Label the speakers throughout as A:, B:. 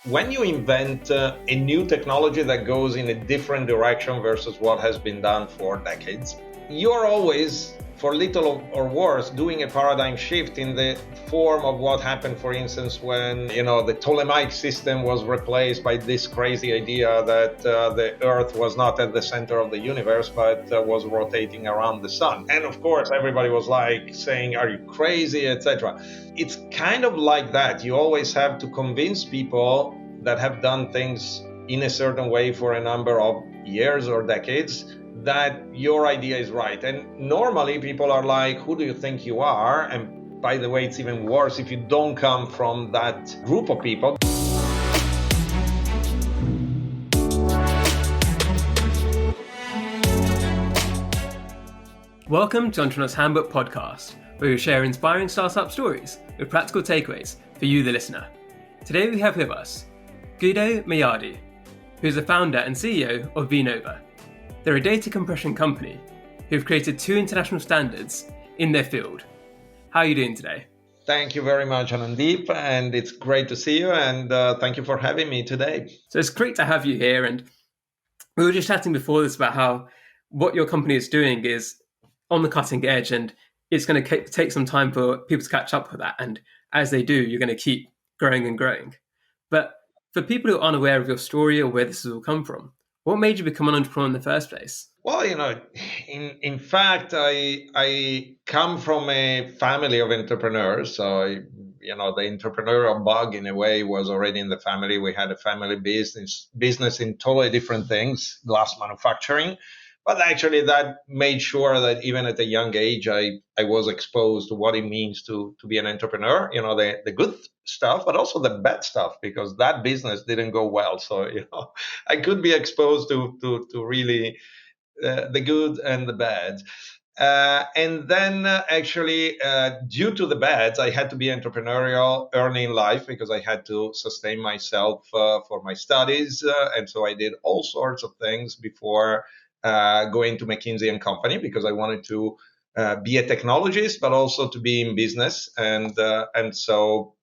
A: When you invent a new technology that goes in a different direction versus what has been done for decades, you're always, for little or worse, doing a paradigm shift in the form of what happened, for instance, when the Ptolemaic system was replaced by this crazy idea that the Earth was not at the center of the universe, but was rotating around the sun. And of course, everybody was like saying, "Are you crazy?" etc. It's kind of like that. You always have to convince people that have done things in a certain way for a number of years or decades that your idea is right. And normally people are like, "Who do you think you are?" And by the way, it's even worse if you don't come from that group of people.
B: Welcome to Entrepreneur's Handbook Podcast, where we share inspiring startup stories with practical takeaways for you, the listener. Today we have with us Guido Meardi, who is the founder and CEO of vNova. They're a data compression company who've created 2 international standards in their field. How are you doing today?
A: Thank you very much, Anandip, and it's great to see you, and thank you for having me today.
B: So it's great to have you here, and we were just chatting before this about how what your company is doing is on the cutting edge, and it's going to take some time for people to catch up with that, and as they do, you're going to keep growing and growing. But for people who are unaware of your story or where this has all come from, what made you become an entrepreneur in the first place?
A: Well, in fact, I come from a family of entrepreneurs. So, the entrepreneurial bug in a way was already in the family. We had a family business in totally different things, glass manufacturing. But actually that made sure that even at a young age, I was exposed to what it means to be an entrepreneur, the good stuff, but also the bad stuff, because that business didn't go well. So, I could be exposed to really the good and the bad. And then due to the bads, I had to be entrepreneurial early in life because I had to sustain myself for my studies. And so I did all sorts of things before going to McKinsey & Company, because I wanted to be a technologist, but also to be in business. And so,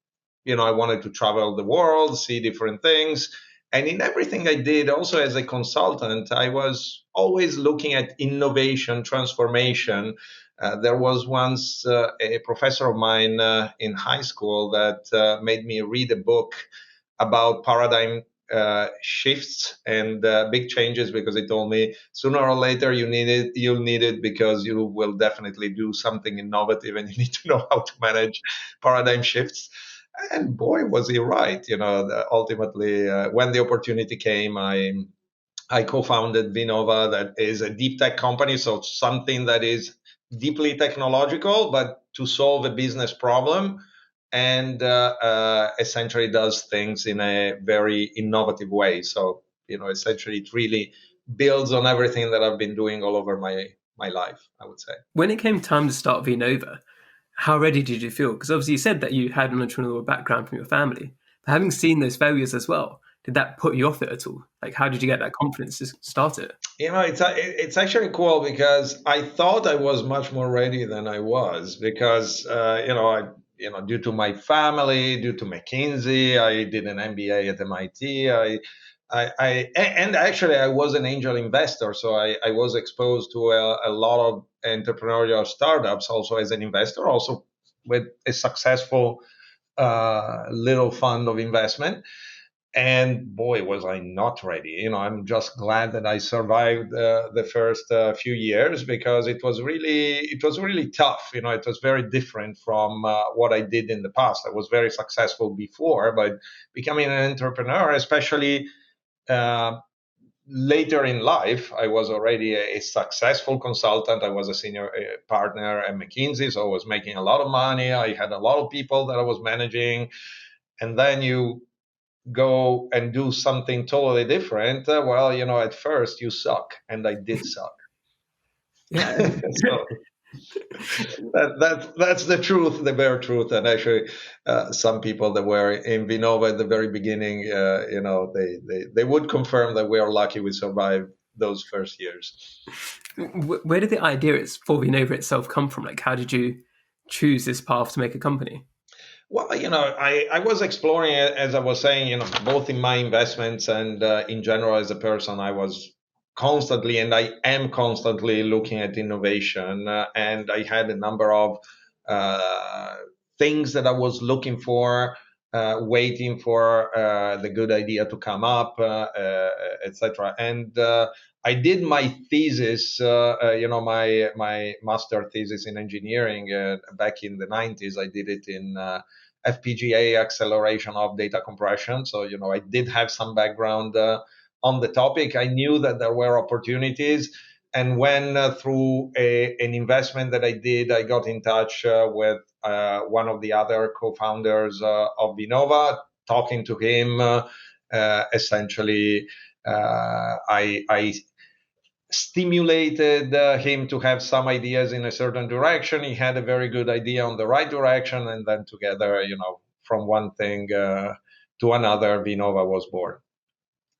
A: I wanted to travel the world, see different things. And in everything I did, also as a consultant, I was always looking at innovation, transformation. There was once a professor of mine in high school that made me read a book about paradigm shifts and big changes, because he told me sooner or later you'll need it because you will definitely do something innovative and you need to know how to manage paradigm shifts. And boy, was he right. Ultimately, when the opportunity came, I co-founded vNova, that is a deep tech company. So something that is deeply technological, but to solve a business problem, and essentially does things in a very innovative way. So, essentially it really builds on everything that I've been doing all over my life, I would say.
B: When it came time to start vNova, how ready did you feel? Because obviously you said that you had an entrepreneurial background from your family, but having seen those failures as well, did that put you off it at all? Like, how did you get that confidence to start it?
A: It's actually cool, because I thought I was much more ready than I was, because due to my family, due to McKinsey, I did an MBA at MIT. And actually I was an angel investor, so I was exposed to a lot of entrepreneurial startups also as an investor, also with a successful little fund of investment. And boy, was I not ready. I'm just glad that I survived the first few years, because it was really tough. It was very different from what I did in the past. I was very successful before, but becoming an entrepreneur, especially later in life, I was already a successful consultant. I was a senior partner at McKinsey, so I was making a lot of money. I had a lot of people that I was managing. And then you go and do something totally different. At first you suck, and I did suck.
B: Yeah.
A: So that's the truth, the bare truth. And actually, some people that were in vNova at the very beginning, they would confirm that we are lucky we survived those first years.
B: Where did the idea for vNova itself come from? Like, how did you choose this path to make a company?
A: Well, I was exploring it, as I was saying, both in my investments and in general as a person, I was constantly, and I am constantly looking at innovation. And I had a number of uh, things that I was looking for, waiting for the good idea to come up, etc. And I did my thesis, my master thesis in engineering back in the 90s. I did it in FPGA acceleration of data compression. So, I did have some background on the topic. I knew that there were opportunities. And when through an investment that I did, I got in touch with one of the other co-founders of Vinova, talking to him, essentially, I stimulated him to have some ideas in a certain direction. He had a very good idea on the right direction, and then together, from one thing to another, Vinova was born.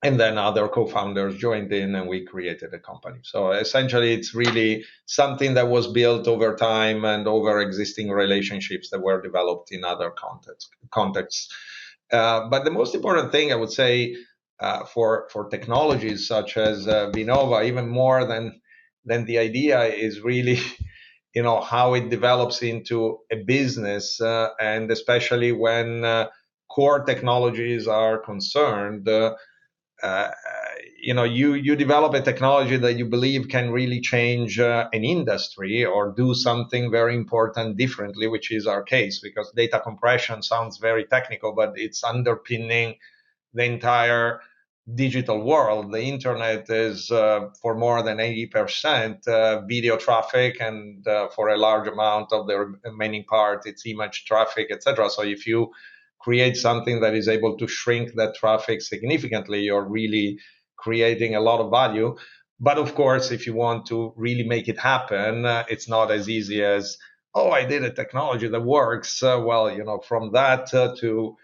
A: And then other co-founders joined in, and we created a company. So essentially, it's really something that was built over time and over existing relationships that were developed in other contexts. But the most important thing I would say for technologies such as Vinova, even more than the idea, is really how it develops into a business, and especially when core technologies are concerned. Uh, you develop a technology that you believe can really change an industry or do something very important differently, which is our case, because data compression sounds very technical, but it's underpinning the entire digital world. The internet is for more than 80% video traffic, and for a large amount of the remaining part, it's image traffic, etc. So if you create something that is able to shrink that traffic significantly, you're really creating a lot of value. But of course, if you want to really make it happen, it's not as easy as, oh, I did a technology that works. From that to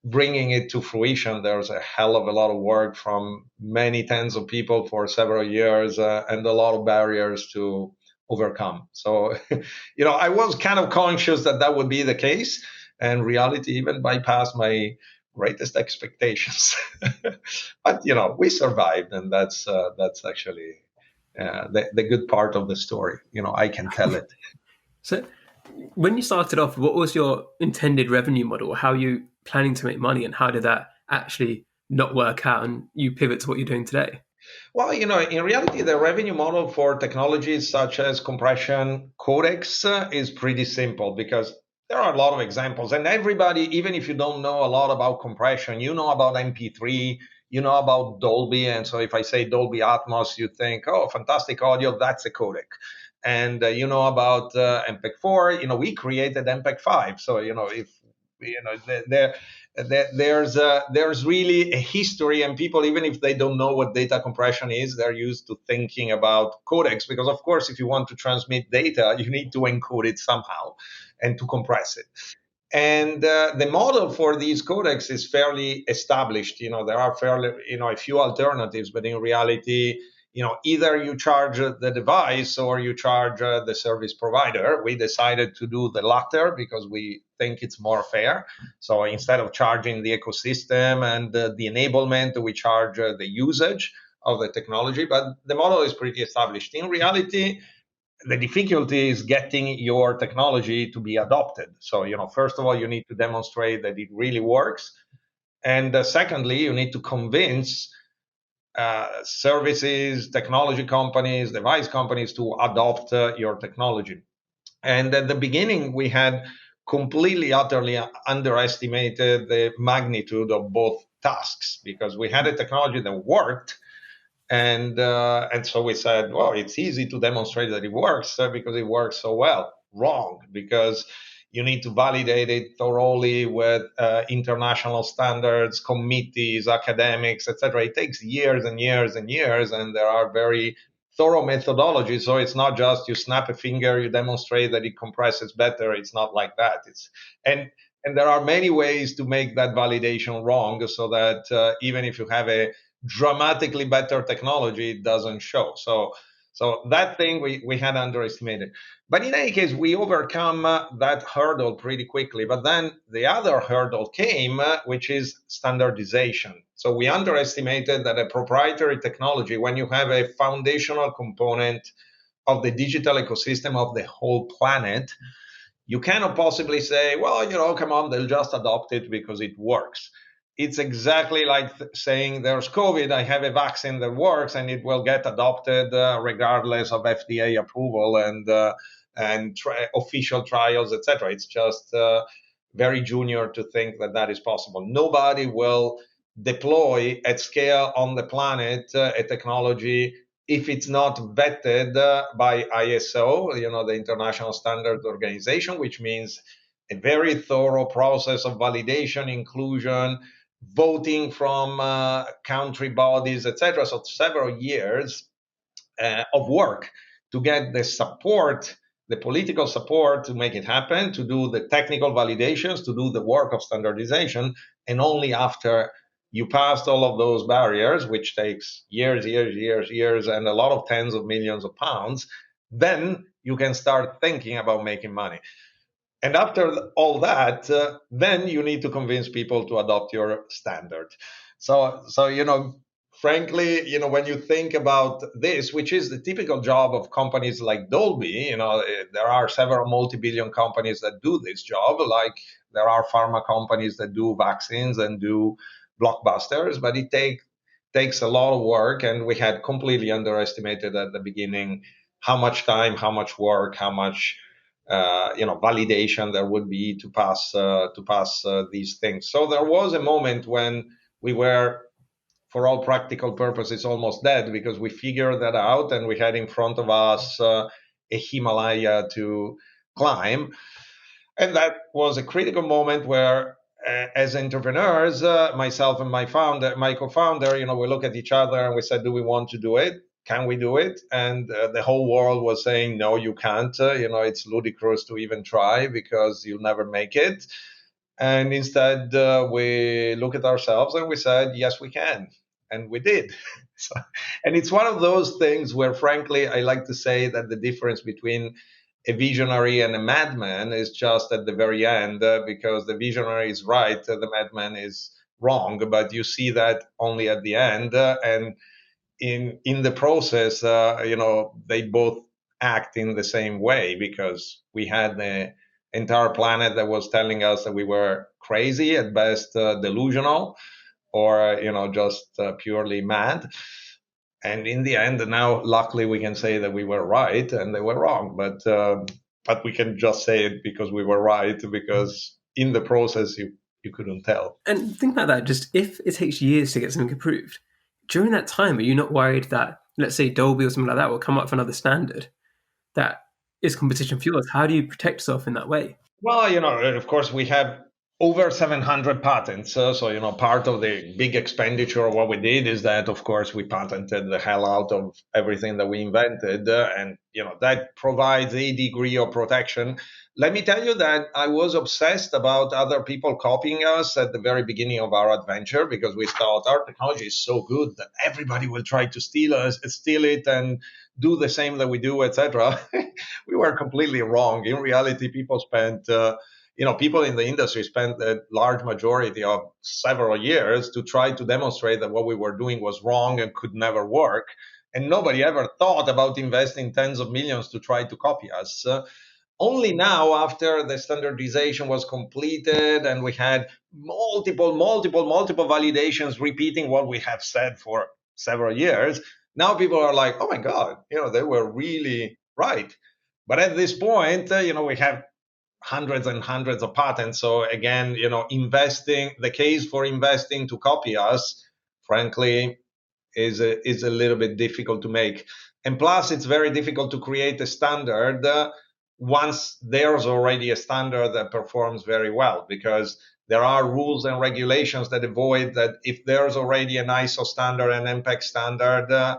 A: bringing it to fruition, there's a hell of a lot of work from many tens of people for several years, and a lot of barriers to overcome. So, I was kind of conscious that that would be the case, and reality even bypassed my greatest expectations. But we survived, and that's actually the good part of the story. I can tell it.
B: So, when you started off, what was your intended revenue model? How are you planning to make money, and how did that actually not work out and you pivot to what you're doing today?
A: Well, in reality, the revenue model for technologies such as compression codecs is pretty simple, because there are a lot of examples. And everybody, even if you don't know a lot about compression, you know about MP3, you know about Dolby. And so if I say Dolby Atmos, you think, oh, fantastic audio, that's a codec. And you know about MPEG-4, we created MPEG-5. So, if, there there's really a history, and people, even if they don't know what data compression is, they're used to thinking about codecs, because of course, if you want to transmit data, you need to encode it somehow and to compress it. And the model for these codecs is fairly established. There are fairly, a few alternatives, but in reality, either you charge the device or you charge the service provider. We decided to do the latter because we think it's more fair. So instead of charging the ecosystem and the enablement, we charge the usage of the technology. But the model is pretty established. In reality, the difficulty is getting your technology to be adopted. So, first of all, you need to demonstrate that it really works. And secondly, you need to convince services, technology companies, device companies to adopt your technology. And at the beginning, we had completely, utterly underestimated the magnitude of both tasks, because we had a technology that worked. And so we said, well, it's easy to demonstrate that it works because it works so well. Wrong, because you need to validate it thoroughly with international standards, committees, academics, etc. It takes years and years and years, and there are very thorough methodologies. So it's not just you snap a finger, you demonstrate that it compresses better. It's not like that. And there are many ways to make that validation wrong, so that even if you have a dramatically better technology, it doesn't show. So So that thing we had underestimated. But in any case, we overcome that hurdle pretty quickly. But then the other hurdle came, which is standardization. So we underestimated that a proprietary technology, when you have a foundational component of the digital ecosystem of the whole planet, you cannot possibly say, well, come on, they'll just adopt it because it works. It's exactly like saying there's COVID, I have a vaccine that works and it will get adopted regardless of FDA approval and official trials, etc. It's just very junior to think that that is possible. Nobody will deploy at scale on the planet a technology if it's not vetted by ISO, the International Standards Organization, which means a very thorough process of validation, inclusion, voting from country bodies, etc. So several years of work to get the support, the political support to make it happen, to do the technical validations, to do the work of standardization, and only after you passed all of those barriers, which takes years, and a lot of tens of millions of pounds, then you can start thinking about making money. And after all that, then you need to convince people to adopt your standard. So frankly, when you think about this, which is the typical job of companies like Dolby, there are several multi-billion companies that do this job, like there are pharma companies that do vaccines and do blockbusters, but it takes a lot of work, and we had completely underestimated at the beginning how much time, how much work, how much validation there would be to pass these things. So there was a moment when we were, for all practical purposes, almost dead, because we figured that out and we had in front of us a Himalaya to climb. And that was a critical moment where, as entrepreneurs, myself and my co-founder, we look at each other and we said, do we want to do it? Can we do it? And the whole world was saying, no, you can't. It's ludicrous to even try because you'll never make it. And instead, we look at ourselves and we said, yes, we can. And we did. So, and it's one of those things where, frankly, I like to say that the difference between a visionary and a madman is just at the very end, because the visionary is right, the madman is wrong. But you see that only at the end. And in the process, they both act in the same way, because we had the entire planet that was telling us that we were crazy, at best delusional, or just purely mad. And in the end, now luckily we can say that we were right and they were wrong. But we can just say it because we were right, because in the process you couldn't tell.
B: And think about that. Just if it takes years to get something approved, during that time, are you not worried that, let's say, Dolby or something like that will come up with another standard that is competition for yours? How do you protect yourself in that way?
A: Well, of course, we have over 700 patents. So, part of the big expenditure of what we did is that, of course, we patented the hell out of everything that we invented. And, that provides a degree of protection. Let me tell you that I was obsessed about other people copying us at the very beginning of our adventure, because we thought our technology is so good that everybody will try to steal it and do the same that we do, etc. We were completely wrong. In reality, people people in the industry spent a large majority of several years to try to demonstrate that what we were doing was wrong and could never work. And nobody ever thought about investing tens of millions to try to copy us. Only now, after the standardization was completed and we had multiple validations repeating what we have said for several years, now people are like, oh my God, they were really right. But at this point, we have hundreds and hundreds of patents. So again, the case for investing to copy us, frankly, is a little bit difficult to make. And plus, it's very difficult to create a standard once there's already a standard that performs very well, because there are rules and regulations that avoid that. If there's already an ISO standard, an MPEG standard,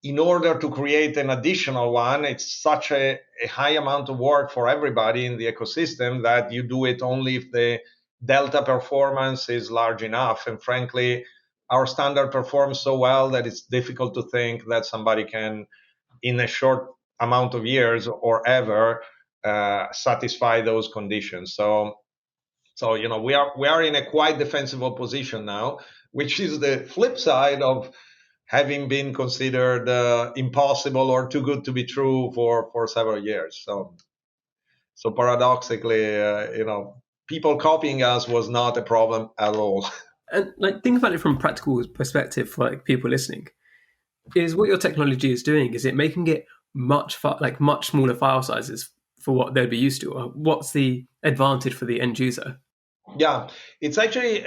A: in order to create an additional one, it's such a high amount of work for everybody in the ecosystem that you do it only if the delta performance is large enough. And frankly, our standard performs so well that it's difficult to think that somebody can in a short amount of years or ever satisfy those conditions. So we are in a quite defensible position now, which is the flip side of having been considered impossible or too good to be true for several years. So paradoxically, people copying us was not a problem at all.
B: And like, think about it from a practical perspective for like people listening. Is what your technology is doing? Is it making it much smaller file sizes for what they'd be used to? Or what's the advantage for the end user?
A: Yeah, it's actually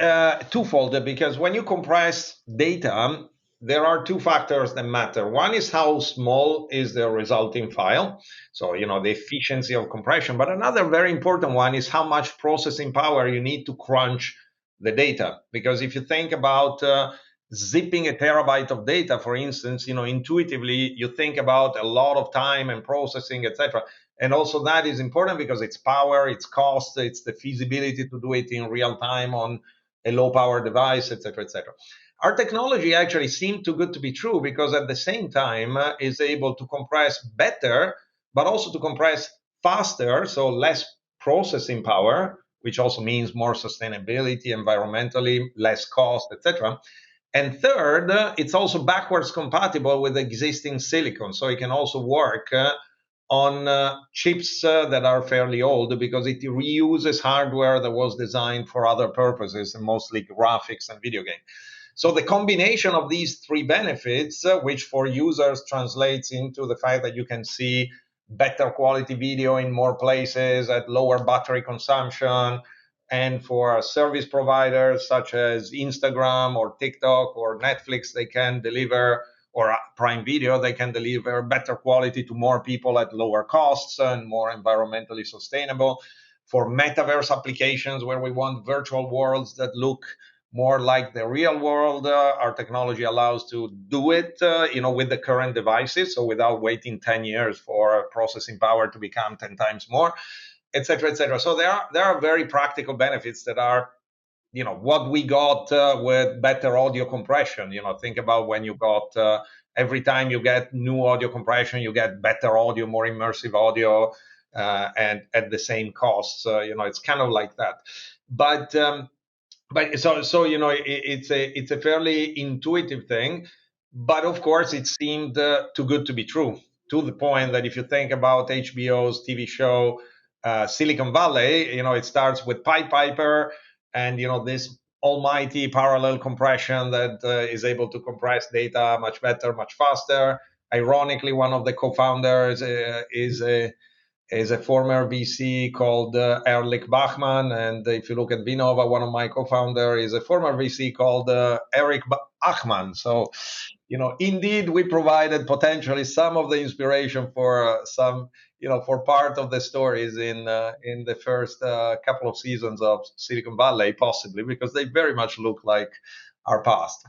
A: twofold, because when you compress data, there are two factors that matter. One is how small is the resulting file, so the efficiency of compression. But another very important one is how much processing power you need to crunch the data. Because if you think about zipping a terabyte of data, for instance, intuitively you think about a lot of time and processing, etc. And also that is important because it's power, it's cost, it's the feasibility to do it in real time on a low power device, etc., etc. Our technology actually seemed too good to be true, because at the same time is able to compress better, but also to compress faster, so less processing power, which also means more sustainability, environmentally, less cost, etc. And third, it's also backwards compatible with existing silicon, so it can also work on chips that are fairly old, because it reuses hardware that was designed for other purposes, and mostly graphics and video games. So the combination of these three benefits, which for users translates into the fact that you can see better quality video in more places at lower battery consumption, and for service providers such as Instagram or TikTok or Netflix, they can deliver, or Prime Video, they can deliver better quality to more people at lower costs and more environmentally sustainable. For metaverse applications where we want virtual worlds that look more like the real world, our technology allows to do it, with the current devices, so without waiting 10 years for processing power to become 10 times more, etc., etc. So there are very practical benefits that are what we got with better audio compression. Think about when you got every time you get new audio compression, you get better audio, more immersive audio, and at the same cost. It's kind of like that. But it's a fairly intuitive thing. But of course, it seemed too good to be true, to the point that if you think about HBO's TV show Silicon Valley, it starts with Pied Piper, and this almighty parallel compression that is able to compress data much better, much faster. Ironically, one of the co-founders is a former VC called Erlich Bachman. And if you look at Vinova, one of my co-founders is a former VC called Eric Achman. So, indeed, we provided potentially some of the inspiration for for part of the stories in the first couple of seasons of Silicon Valley, possibly, because they very much look like our past.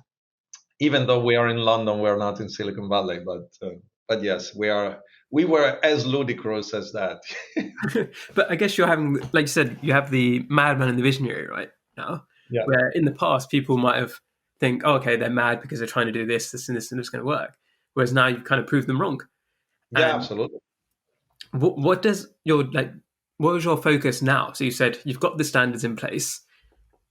A: Even though we are in London, we're not in Silicon Valley, but yes, we are. We were as ludicrous as that.
B: But I guess you're having, like you said, you have the madman and the visionary right now.
A: Yeah.
B: Where in the past people might have think, oh, okay, they're mad because they're trying to do this, this, and this, and it's going to work. Whereas now you've kind of proved them wrong.
A: Yeah, absolutely.
B: What was your focus now? So you said you've got the standards in place.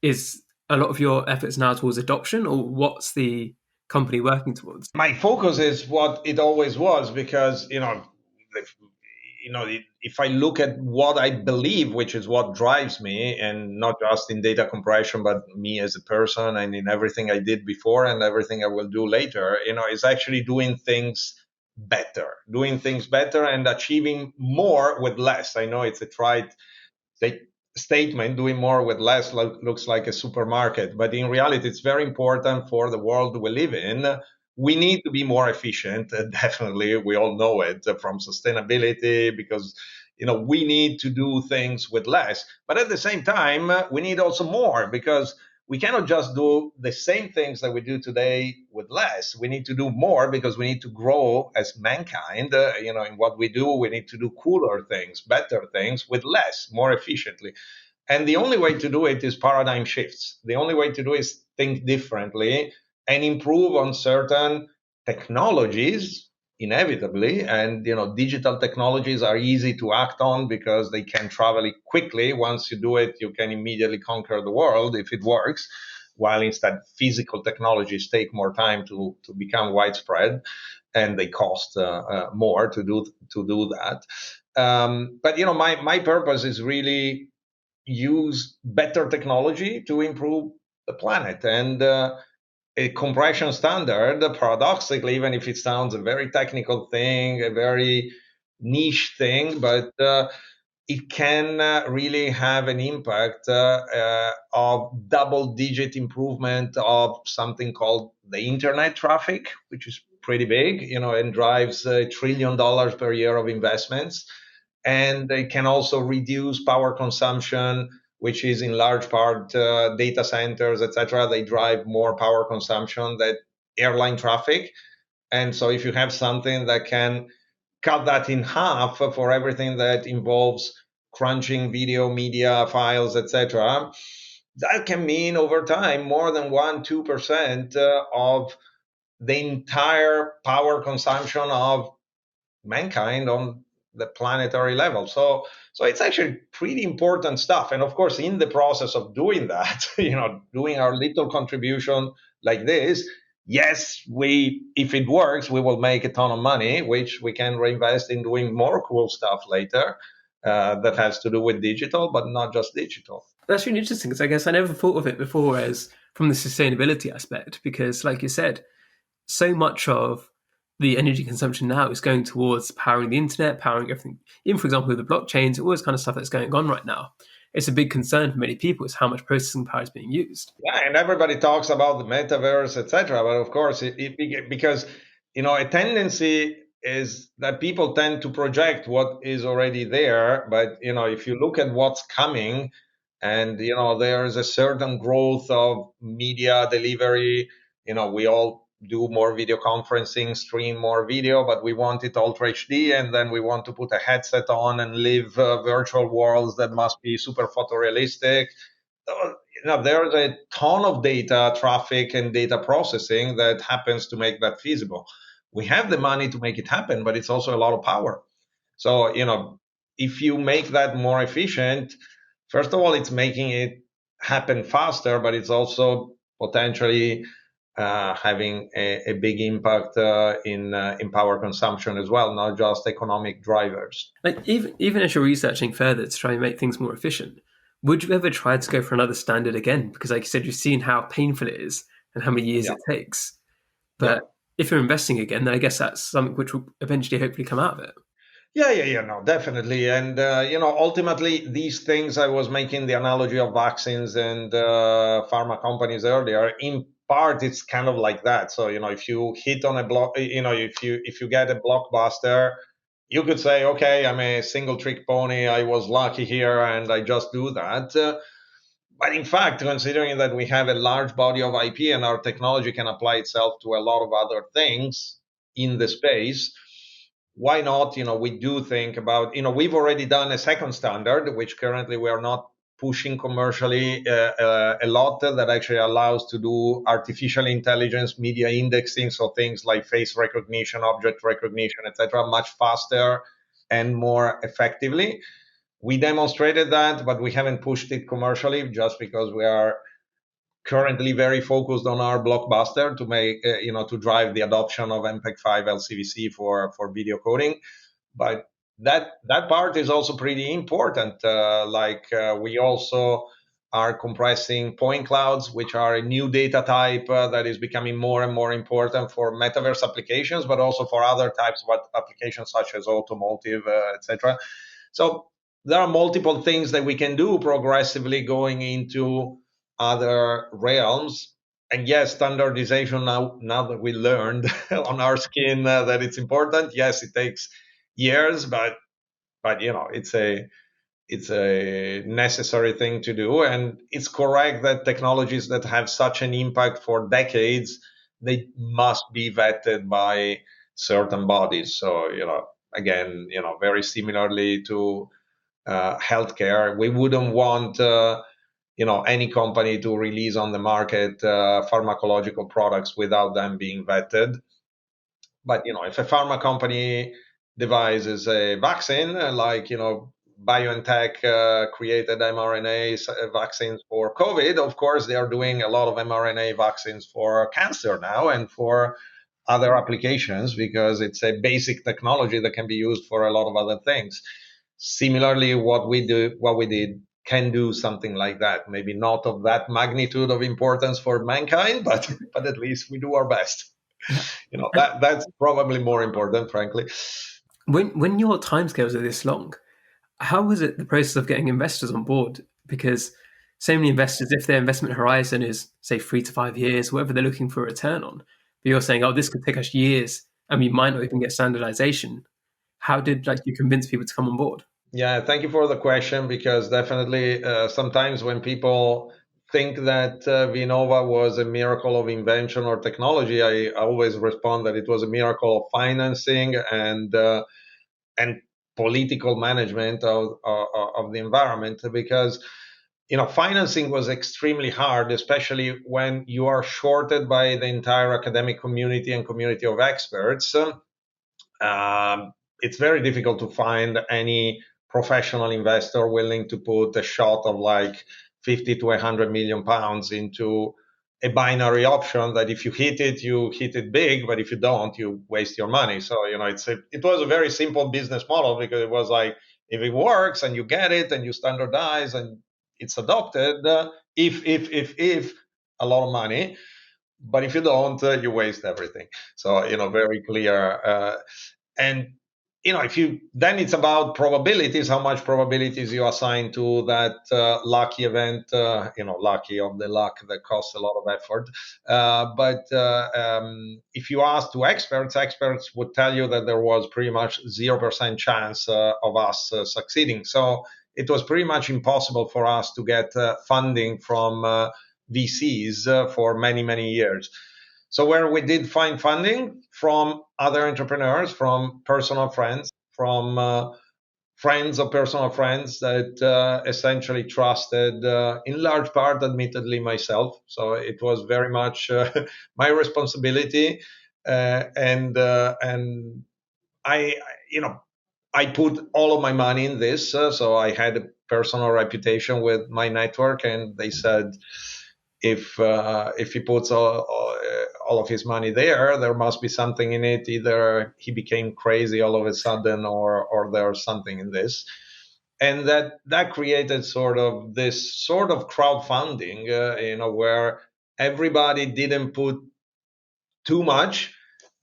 B: Is a lot of your efforts now towards adoption, or what's the company working towards?
A: My focus is what it always was, because if I look at what I believe, which is what drives me, and not just in data compression, but me as a person and in everything I did before and everything I will do later, is actually doing things better and achieving more with less. I know it's a trite statement, doing more with less looks like a supermarket, but in reality, it's very important for the world we live in. We need to be more efficient. Definitely, we all know it from sustainability, because we need to do things with less. But at the same time, we need also more, because we cannot just do the same things that we do today with less. We need to do more, because we need to grow as mankind. In what we do, we need to do cooler things, better things with less, more efficiently. And the only way to do it is paradigm shifts. The only way to do it is think differently and improve on certain technologies inevitably. And digital technologies are easy to act on because they can travel quickly. Once you do it, you can immediately conquer the world if it works, while instead physical technologies take more time to become widespread, and they cost more to do that. But my purpose is really use better technology to improve the planet. And a compression standard, paradoxically, even if it sounds a very technical thing, a very niche thing, but it can really have an impact of double-digit improvement of something called the internet traffic, which is pretty big, and drives $1 trillion per year of investments. And they can also reduce power consumption, which is in large part data centers, etc. They drive more power consumption than airline traffic. And so if you have something that can cut that in half for everything that involves crunching video, media, files, etc., that can mean over time more than 1-2% of the entire power consumption of mankind on the planetary level. So it's actually pretty important stuff. And of course, in the process of doing that, doing our little contribution like this, yes, if it works, we will make a ton of money, which we can reinvest in doing more cool stuff later that has to do with digital, but not just digital.
B: That's really interesting because I guess I never thought of it before as from the sustainability aspect, because like you said, so much of the energy consumption now is going towards powering the internet, powering everything. Even for example, with the blockchains, all this kind of stuff that's going on right now. It's a big concern for many people is how much processing power is being used.
A: Yeah, and everybody talks about the metaverse, etc. But of course, because a tendency is that people tend to project what is already there. But if you look at what's coming, and there is a certain growth of media delivery. We all do more video conferencing, stream more video, but we want it ultra HD, and then we want to put a headset on and live virtual worlds that must be super photorealistic. There's a ton of data traffic and data processing that happens to make that feasible. We have the money to make it happen, but it's also a lot of power. So, if you make that more efficient, first of all, it's making it happen faster, but it's also potentially having a big impact in power consumption as well, not just economic drivers.
B: Like even as you're researching further to try and make things more efficient, would you ever try to go for another standard again? Because like you said, you've seen how painful it is and how many years
A: Yeah.
B: it takes.
A: Yeah.
B: But if you're investing again, then I guess that's something which will eventually hopefully come out of it.
A: Yeah, no, definitely. And, ultimately, these things, I was making the analogy of vaccines and pharma companies earlier. In part, it's kind of like that. So, if you hit on a block, if you get a blockbuster, you could say, okay, I'm a single trick pony. I was lucky here and I just do that. But in fact, considering that we have a large body of IP and our technology can apply itself to a lot of other things in the space, why not? We do think about, we've already done a second standard, which currently we are not pushing commercially a lot, that actually allows to do artificial intelligence media indexing. So things like face recognition, object recognition, etc., much faster and more effectively. We demonstrated that, but we haven't pushed it commercially just because we are currently very focused on our blockbuster to make, to drive the adoption of MPEG-5 LCEVC for video coding. But that part is also pretty important. We also are compressing point clouds, which are a new data type that is becoming more and more important for metaverse applications, but also for other types of applications such as automotive, etc. So there are multiple things that we can do progressively going into other realms. And yes, standardization, now that we learned on our skin that it's important, yes, it takes years, but it's a necessary thing to do. And it's correct that technologies that have such an impact for decades, they must be vetted by certain bodies. So, again, very similarly to healthcare, we wouldn't want any company to release on the market pharmacological products without them being vetted. But if a pharma company devises a vaccine, like BioNTech created vaccines for COVID, of course they are doing a lot of mRNA vaccines for cancer now and for other applications, because it's a basic technology that can be used for a lot of other things. Similarly, what we did can do something like that. Maybe not of that magnitude of importance for mankind, but at least we do our best.
B: Yeah.
A: That's probably more important, frankly.
B: When your timescales are this long, how was it the process of getting investors on board? Because so many investors, if their investment horizon is say 3 to 5 years, whatever they're looking for a return on, but you're saying, oh, this could take us years, and we might not even get standardization. How did you convince people to come on board?
A: Yeah, thank you for the question, because definitely sometimes when people think that Vinova was a miracle of invention or technology, I always respond that it was a miracle of financing and political management of the environment, because financing was extremely hard, especially when you are shorted by the entire academic community and community of experts. It's very difficult to find any professional investor willing to put a shot of like 50 to 100 million pounds into a binary option that if you hit it big, but if you don't, you waste your money. So, it was a very simple business model, because it was like, if it works and you get it and you standardize and it's adopted, if a lot of money, but if you don't, you waste everything. So, very clear. And if you then, it's about probabilities, how much probabilities you assign to that lucky event, lucky of the luck that costs a lot of effort. But if you ask to experts would tell you that there was pretty much 0% chance of us succeeding. So it was pretty much impossible for us to get funding from VCs for many, many years. So where we did find funding from other entrepreneurs, from personal friends, from friends of personal friends that essentially trusted, in large part, admittedly, myself. So it was very much my responsibility, and I put all of my money in this. So I had a personal reputation with my network, and they said, if he puts all of his money there must be something in it. Either he became crazy all of a sudden, or there's something in this. And that created this sort of crowdfunding, where everybody didn't put too much.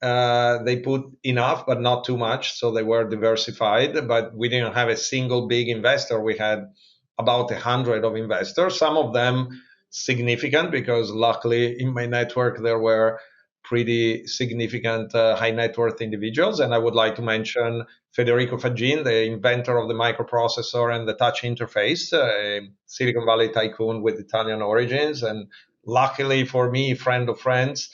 A: They put enough, but not too much. So they were diversified, but we didn't have a single big investor. We had about 100 of investors, some of them significant, because luckily in my network there were pretty significant high net worth individuals. And I would like to mention Federico Faggin, the inventor of the microprocessor and the touch interface, a Silicon Valley tycoon with Italian origins, and luckily for me, friend of friends.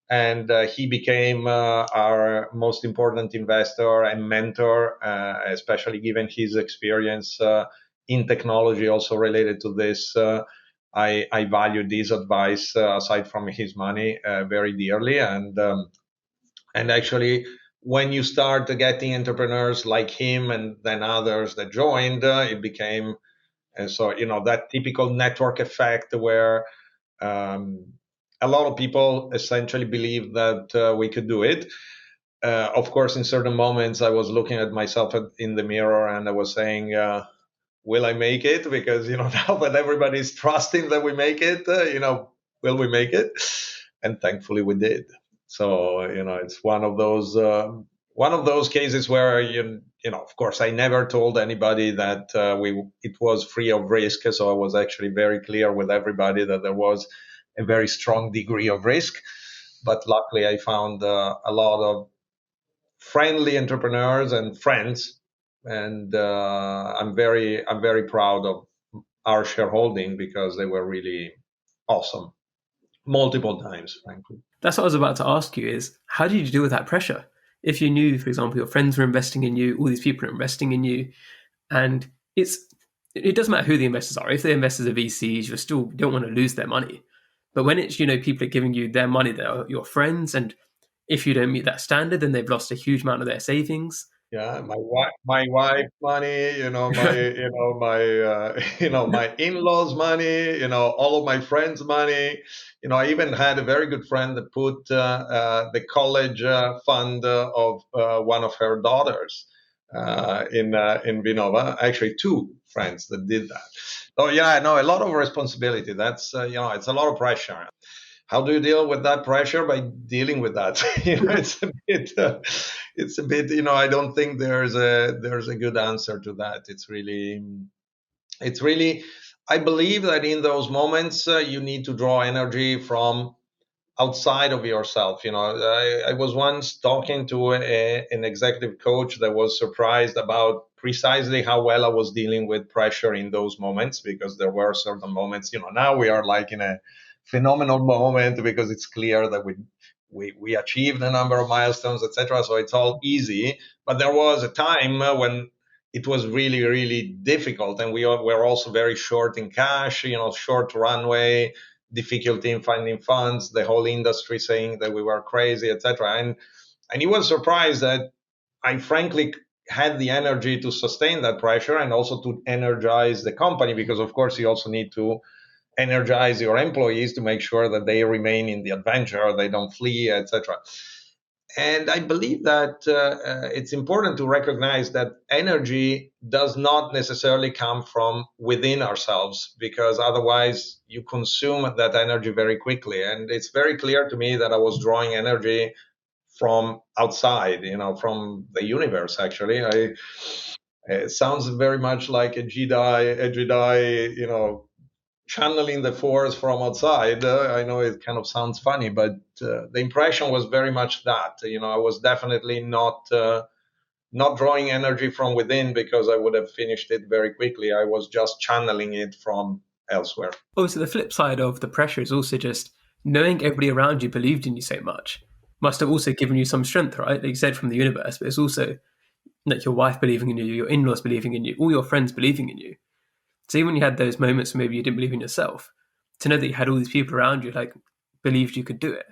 A: And he became our most important investor and mentor, especially given his experience in technology, also related to this. I value this advice, aside from his money, very dearly. And actually, when you start getting entrepreneurs like him and then others that joined, it became that typical network effect where a lot of people essentially believed that we could do it. Of course, in certain moments, I was looking at myself in the mirror and I was saying, will I make it? Because, now that everybody's trusting that we make it, will we make it? And thankfully we did. So, it's one of those cases where, of course, I never told anybody that it was free of risk. So I was actually very clear with everybody that there was a very strong degree of risk. But luckily, I found a lot of friendly entrepreneurs and friends, and I'm very proud of our shareholding, because they were really awesome multiple times, frankly.
B: That's what I was about to ask you: is how did you deal with that pressure? If you knew, for example, your friends were investing in you, all these people are investing in you, and it doesn't matter who the investors are. If the investors are VCs, you don't want to lose their money. But when it's people are giving you their money, they're your friends, and if you don't meet that standard, then they've lost a huge amount of their savings.
A: Yeah, my wife money, my my in-laws money, all of my friends money. I even had a very good friend that put the college fund of one of her daughters in Vinova. Actually, two friends that did that. So yeah, no, a lot of responsibility. That's it's a lot of pressure. How do you deal with that pressure? By dealing with that. It's a bit. I don't think there's a good answer to that. It's really. I believe that in those moments you need to draw energy from outside of yourself. I was once talking to an executive coach that was surprised about precisely how well I was dealing with pressure in those moments, because there were certain moments. Now we are like in a phenomenal moment because it's clear that we achieved a number of milestones, etc. So it's all easy. But there was a time when it was really, really difficult, and we were also very short in cash. Short runway, difficulty in finding funds, the whole industry saying that we were crazy, etc. And he was surprised that I frankly had the energy to sustain that pressure and also to energize the company, because of course you also need to energize your employees to make sure that they remain in the adventure, they don't flee, etc. And I believe that it's important to recognize that energy does not necessarily come from within ourselves, because otherwise you consume that energy very quickly. And it's very clear to me that I was drawing energy from outside, from the universe, actually. It sounds very much like a Jedi, channeling the force from outside. I know it kind of sounds funny, but the impression was very much that. I was definitely not drawing energy from within, because I would have finished it very quickly. I was just channeling it from elsewhere.
B: Obviously, the flip side of the pressure is also just knowing everybody around you believed in you so much must have also given you some strength, right? Like you said, from the universe, but it's also like your wife believing in you, your in-laws believing in you, all your friends believing in you. So even when you had those moments where maybe you didn't believe in yourself, to know that you had all these people around you like believed you could do it,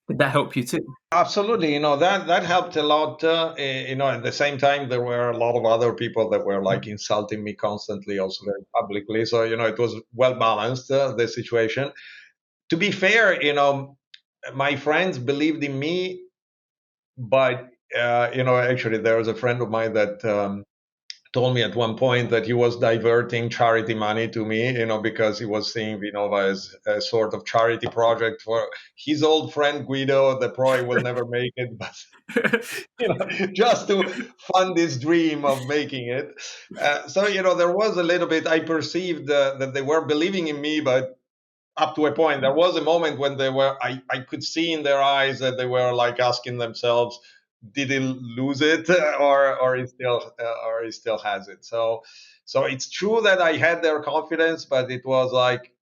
B: did that help you too?
A: Absolutely, that helped a lot. At the same time, there were a lot of other people that were like insulting me constantly, also very publicly. So it was well balanced, the situation. To be fair, my friends believed in me, but actually, there was a friend of mine that told me at one point that he was diverting charity money to me, because he was seeing Vinova as a sort of charity project for his old friend Guido, that probably will never make it, but just to fund this dream of making it. So there was a little bit. I perceived that they were believing in me, but up to a point. There was a moment when I could see in their eyes that they were like asking themselves, did he lose it, or he still has it. So it's true that I had their confidence, but it was like,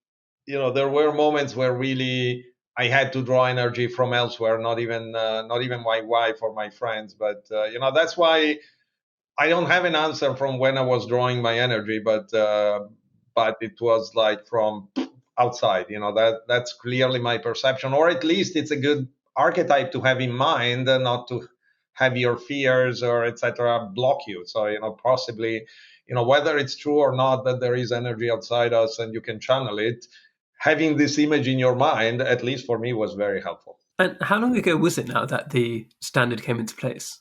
A: there were moments where really I had to draw energy from elsewhere, not even my wife or my friends. But that's why I don't have an answer from when I was drawing my energy, but it was like from outside. That's clearly my perception, or at least it's a good archetype to have in mind, not to have your fears or etc. block you. So possibly, whether it's true or not that there is energy outside us and you can channel it. Having this image in your mind, at least for me, was very helpful.
B: And how long ago was it now that the standard came into place?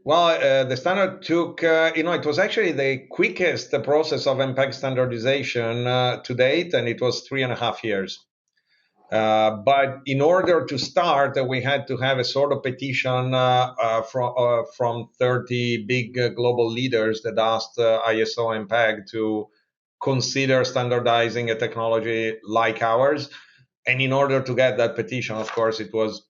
A: Well, the standard took, it was actually the quickest process of MPEG standardization to date, and it was 3.5 years. But in order to start, we had to have a sort of petition from 30 big global leaders that asked ISO MPEG to consider standardizing a technology like ours. And in order to get that petition, of course, it was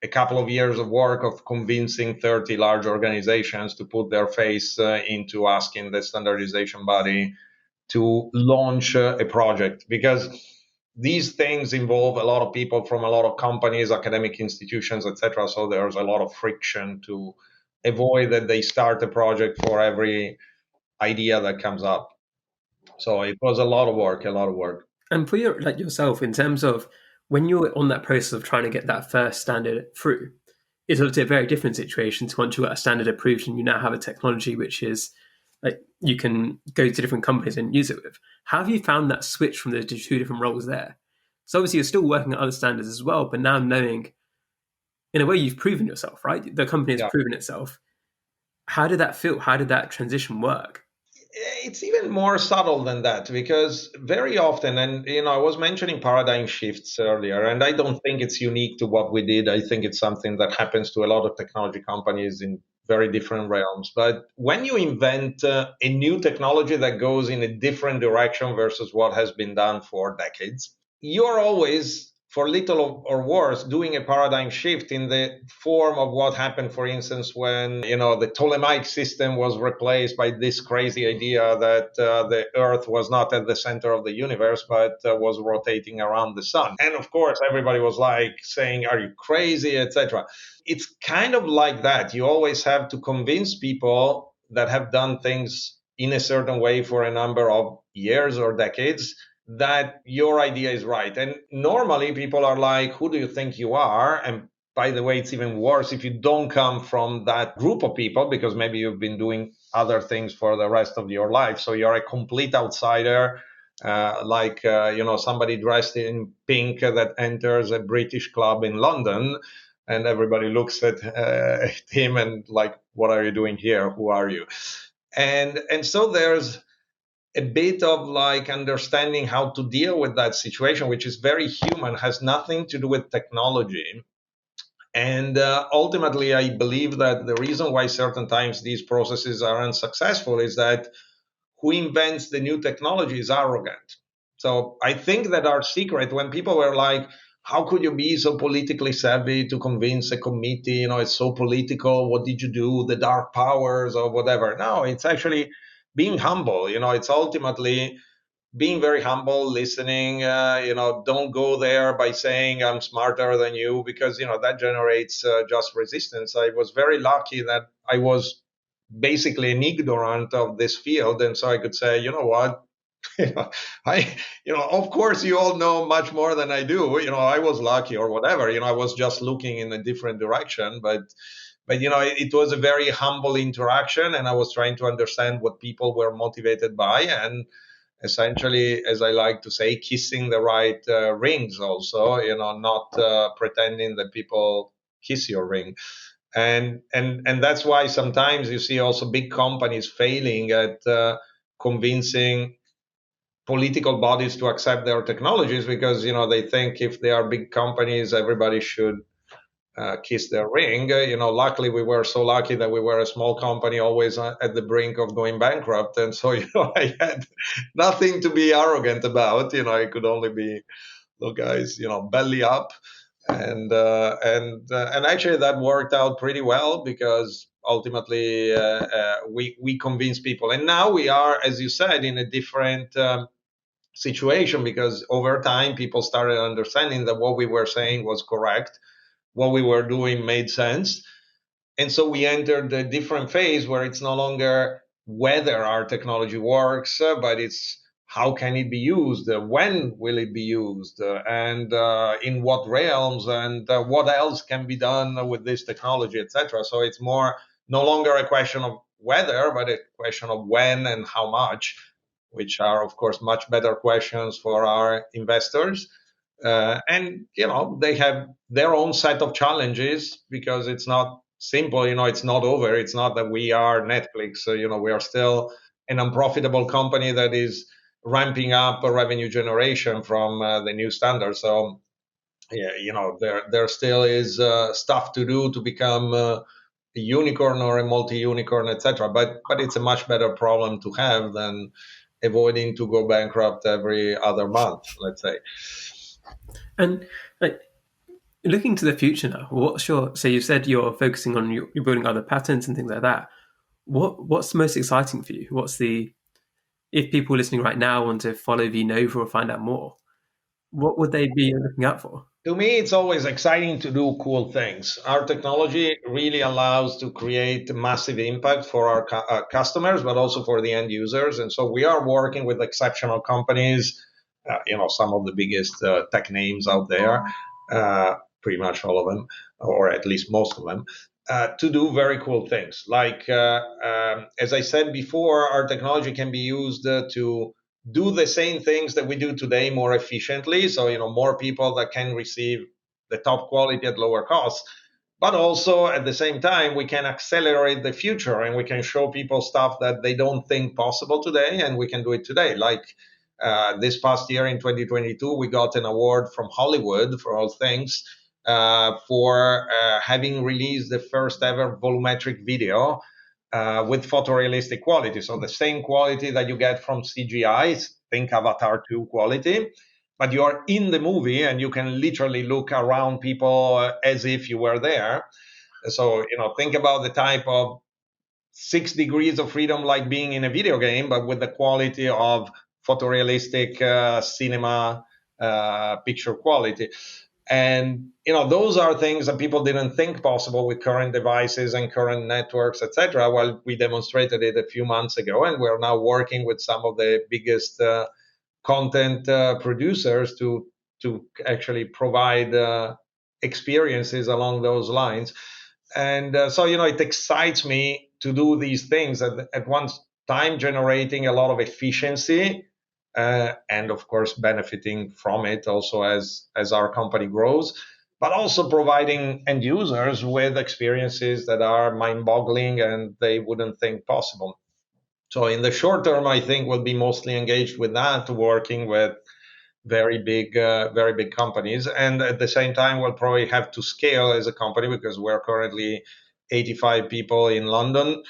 A: a couple of years of work of convincing 30 large organizations to put their face into asking the standardization body to launch a project, because these things involve a lot of people from a lot of companies, academic institutions, etc. So there's a lot of friction to avoid that they start a project for every idea that comes up. So it was a lot of work, a lot of work.
B: And for yourself, in terms of when you're on that process of trying to get that first standard through, it's obviously a very different situation to once you got a standard approved and you now have a technology which is like you can go to different companies and use it with. How have you found that switch from the two different roles there? So obviously you're still working at other standards as well, but now knowing, in a way, you've proven yourself, right? The company has
A: Yeah.
B: proven itself. How did that feel? How did that transition work?
A: It's even more subtle than that, because very often, and I was mentioning paradigm shifts earlier, and I don't think it's unique to what we did. I think it's something that happens to a lot of technology companies in very different realms. But when you invent a new technology that goes in a different direction versus what has been done for decades, you're always, for little or worse, doing a paradigm shift in the form of what happened, for instance, when the Ptolemaic system was replaced by this crazy idea that the Earth was not at the center of the universe, but was rotating around the sun. And of course, everybody was like saying, "Are you crazy?" etc. It's kind of like that. You always have to convince people that have done things in a certain way for a number of years or decades that your idea is right. And normally people are like, "Who do you think you are?" And by the way, it's even worse if you don't come from that group of people, because maybe you've been doing other things for the rest of your life. So you're a complete outsider, somebody dressed in pink that enters a British club in London, and everybody looks at him and like, "What are you doing here? Who are you?" And so there's a bit of like understanding how to deal with that situation, which is very human, has nothing to do with technology. And ultimately, I believe that the reason why certain times these processes are unsuccessful is that who invents the new technology is arrogant. So I think that our secret, when people were like, "How could you be so politically savvy to convince a committee? It's so political. What did you do? The dark powers or whatever." No, it's actually being humble. It's ultimately being very humble, listening. Don't go there by saying I'm smarter than you, because that generates just resistance. I was very lucky that I was basically an ignorant of this field, and so I could say, "You know what? I, of course, you all know much more than I do. I was lucky or whatever. I was just looking in a different direction, but it was a very humble interaction, and I was trying to understand what people were motivated by, and essentially, as I like to say, kissing the right rings also, not pretending that people kiss your ring. And that's why sometimes you see also big companies failing at convincing political bodies to accept their technologies, because they think if they are big companies, everybody should kiss their ring. Luckily, we were so lucky that we were a small company, always at the brink of going bankrupt, and so I had nothing to be arrogant about. I could only be, "Look, guys, belly up," and actually that worked out pretty well, because ultimately we convinced people, and now we are, as you said, in a different situation, because over time people started understanding that what we were saying was correct, what we were doing made sense. And so we entered a different phase where it's no longer whether our technology works, but it's how can it be used, when will it be used, and in what realms, and what else can be done with this technology, etc. So it's more no longer a question of whether, but a question of when and how much, which are, of course, much better questions for our investors. And they have their own set of challenges, because it's not simple. It's not over. It's not that we are Netflix. So, we are still an unprofitable company that is ramping up a revenue generation from the new standard. So, yeah, there still is stuff to do to become a unicorn or a multi-unicorn, etc. But it's a much better problem to have than avoiding to go bankrupt every other month, let's say.
B: And like looking to the future now, so you said you're focusing on you're building other patents and things like that. What's most exciting for you? If people listening right now want to follow vNova or find out more, what would they be looking out for?
A: To me, it's always exciting to do cool things. Our technology really allows to create massive impact for our customers, but also for the end users. And so we are working with exceptional companies, some of the biggest tech names out there. pretty much all of them, or at least most of them, to do very cool things. Like, as I said before, our technology can be used to do the same things that we do today more efficiently. So, more people that can receive the top quality at lower costs. But also at the same time, we can accelerate the future and we can show people stuff that they don't think possible today, and we can do it today. Like this past year in 2022, we got an award from Hollywood, for all things, for having released the first ever volumetric video with photorealistic quality. So the same quality that you get from CGI, think Avatar 2 quality, but you are in the movie and you can literally look around people as if you were there. So, think about the type of 6 degrees of freedom like being in a video game, but with the quality of photorealistic cinema picture quality. And those are things that people didn't think possible with current devices and current networks, etc. Well, we demonstrated it a few months ago, and we're now working with some of the biggest content producers to actually provide experiences along those lines. And so it excites me to do these things at one time, generating a lot of efficiency, and of course benefiting from it also as our company grows, but also providing end users with experiences that are mind-boggling and they wouldn't think possible. So in the short term, I think we'll be mostly engaged with that, working with very big companies, and at the same time, we'll probably have to scale as a company because we're currently 85 people in London,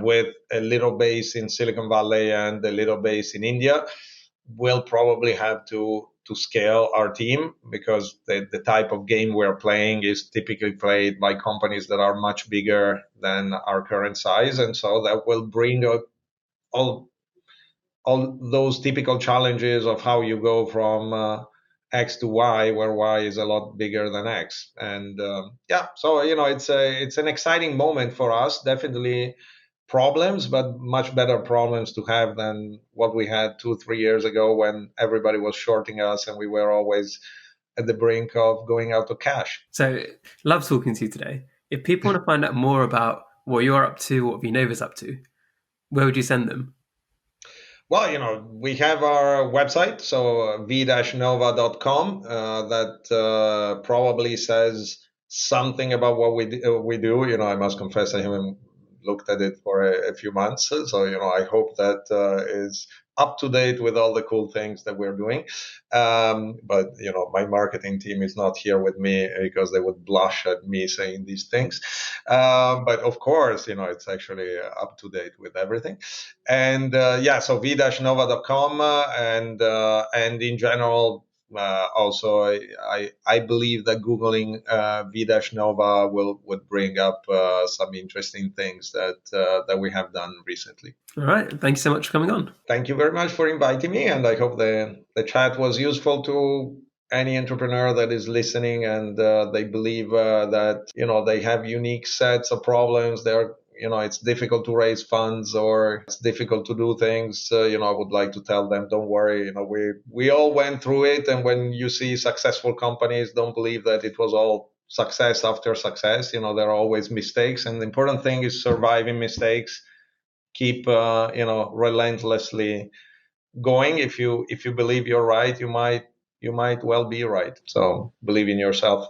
A: with a little base in Silicon Valley and a little base in India. We'll probably have to scale our team because the type of game we're playing is typically played by companies that are much bigger than our current size, and so that will bring up all those typical challenges of how you go from X to Y, where Y is a lot bigger than X. And yeah, so it's an exciting moment for us. Definitely problems, but much better problems to have than what we had 2-3 years ago when everybody was shorting us and we were always at the brink of going out of cash.
B: So, love talking to you today. If people want to find out more about what you're up to, what Vinova's up to, where would you send them?
A: Well, we have our website, so v-nova.com, that probably says something about what we do. I must confess I haven't looked at it for a few months, so I hope that is up to date with all the cool things that we're doing. But my marketing team is not here with me because they would blush at me saying these things. But of course, it's actually up to date with everything. And yeah, so v-nova.com, and in general, also, I believe that Googling v-nova would bring up some interesting things that we have done recently.
B: All right. Thank you so much for coming on.
A: Thank you very much for inviting me, and I hope the chat was useful to any entrepreneur that is listening, and they believe that they have unique sets of problems. It's difficult to raise funds or it's difficult to do things. I would like to tell them, don't worry. We all went through it, and when you see successful companies, don't believe that it was all success after success. There are always mistakes, and the important thing is surviving mistakes. Keep relentlessly going. If you believe you're right, you might well be right. So believe in yourself.